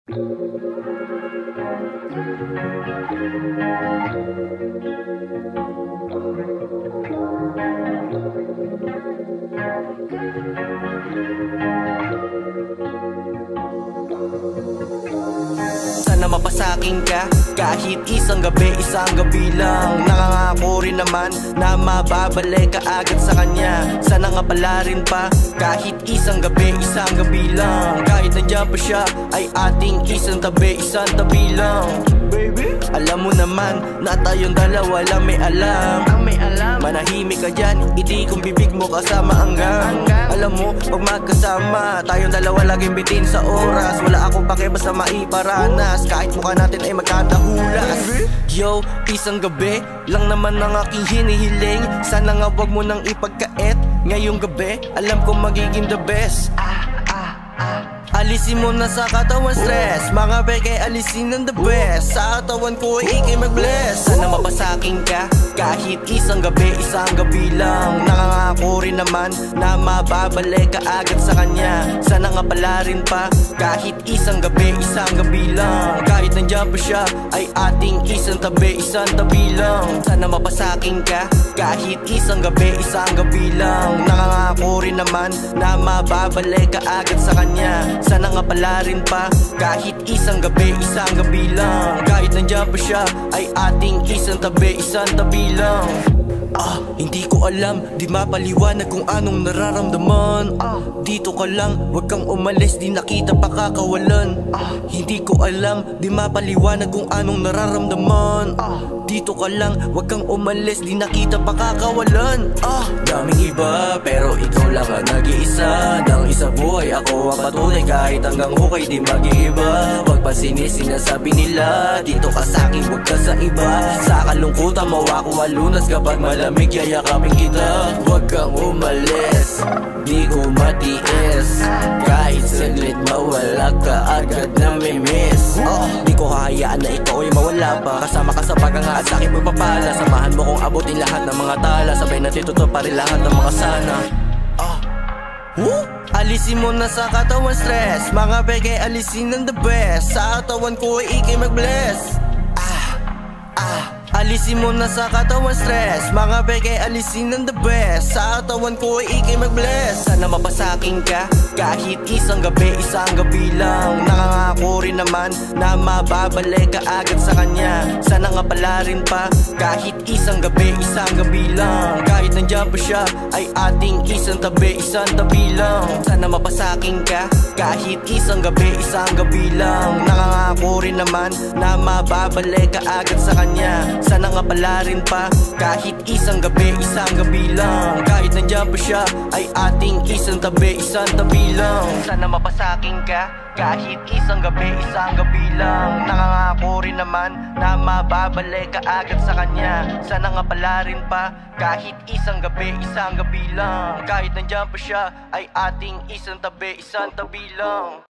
Sana mapasakin ka kahit isang gabi lang. Nakangako rin naman na mababalik ka agad sa kanya. Sana nga pala rin pa kahit isang gabi lang. Kahit nandiyan pa siya ay ating isang tabi lang. Baby, alam mo naman na tayong dalawa lang may alam. Manahimik ka dyan, hindi kong bibig mo kasama hanggang. Alam mo, pag magkasama tayong dalawa laging bitin sa oras. Wala akong pake basta maiparanas, kahit mukha natin ay magkadahulas. Yo, isang gabi lang naman ang aking hinihiling. Sana nga wag mo nang ipagkait ngayong gabi, alam kong magiging the best. Alisin mo na sa katawan stress, mga peke alisin ng the best. Sa katawan ko ay ikay mag-bless. Sana mapasakin ka kahit isang gabi lang. Nakangako rin naman na mababalik ka agad sa kanya. Sana nga pala rin pa kahit isang gabi lang. Kahit nandiyan pa siya ay ating isang tabi lang. Sana mapasakin ka kahit isang gabi lang. Nakangako rin naman na mababalik ka agad sa kanya. Sana nga pala rin pa kahit isang gabi lang. Kahit nandiyan pa siya ay ating isang tabi lang. Hindi ko alam, di mapaliwanag kung anong nararamdaman. Dito ka lang, wag kang umalis, di nakita pa kakawalan. Hindi ko alam, di mapaliwanag kung anong nararamdaman. Dito ka lang, wag kang umalis, di nakita pa kakawalan. Daming iba, pero ikaw lang ang nag-iisa. Nang isa buhay, ako ang patunay, kahit hanggang hukay di mag-iiba. Wag pa sinasabi nila, dito ka sa'kin, wag ka sa iba. Sa kalungkutan mo ako malunas, kapag malamig yayakapin kita. Wag kang umalis, di ko matiis. Kahit saglit mawala ka agad na may miss. Di ko hahayaan na ikaw ay mawala pa. Kasama ka sa pagkanga at sa'kin pagpapala. Samahan mo kong abutin lahat ng mga tala. Sabay natin tutuparin lahat ng mga sana. Alisin mo na sa katawan stress, mga peke alisin ng the best. Sa katawan ko ay ikay mag-bless. Alisin mo na sa katawan stress, mga peke alisin ng the best. Sa katawan ko ay ikay mag-bless. Sana mapasakin ka kahit isang gabi lang. Nakangako rin naman na mababalik ka agad sa kanya. Sana nga pala rin pa kahit isang gabi lang. Kahit nandiyan pa siya ay ating isang tabi lang. Sana mapasakin ka kahit isang gabi lang. Nakangako rin naman na mababalik ka agad sa kanya. Sana nga pala rin pa kahit isang gabi lang. Kahit nandiyan pa siya ay ating isang tabi lang. Sana mapasakin ka kahit isang gabi lang. Nakangako rin naman na mababalik ka agad sa kanya. Sana nga pala rin pa kahit isang gabi lang. Kahit nandiyan pa siya ay ating isang tabi lang.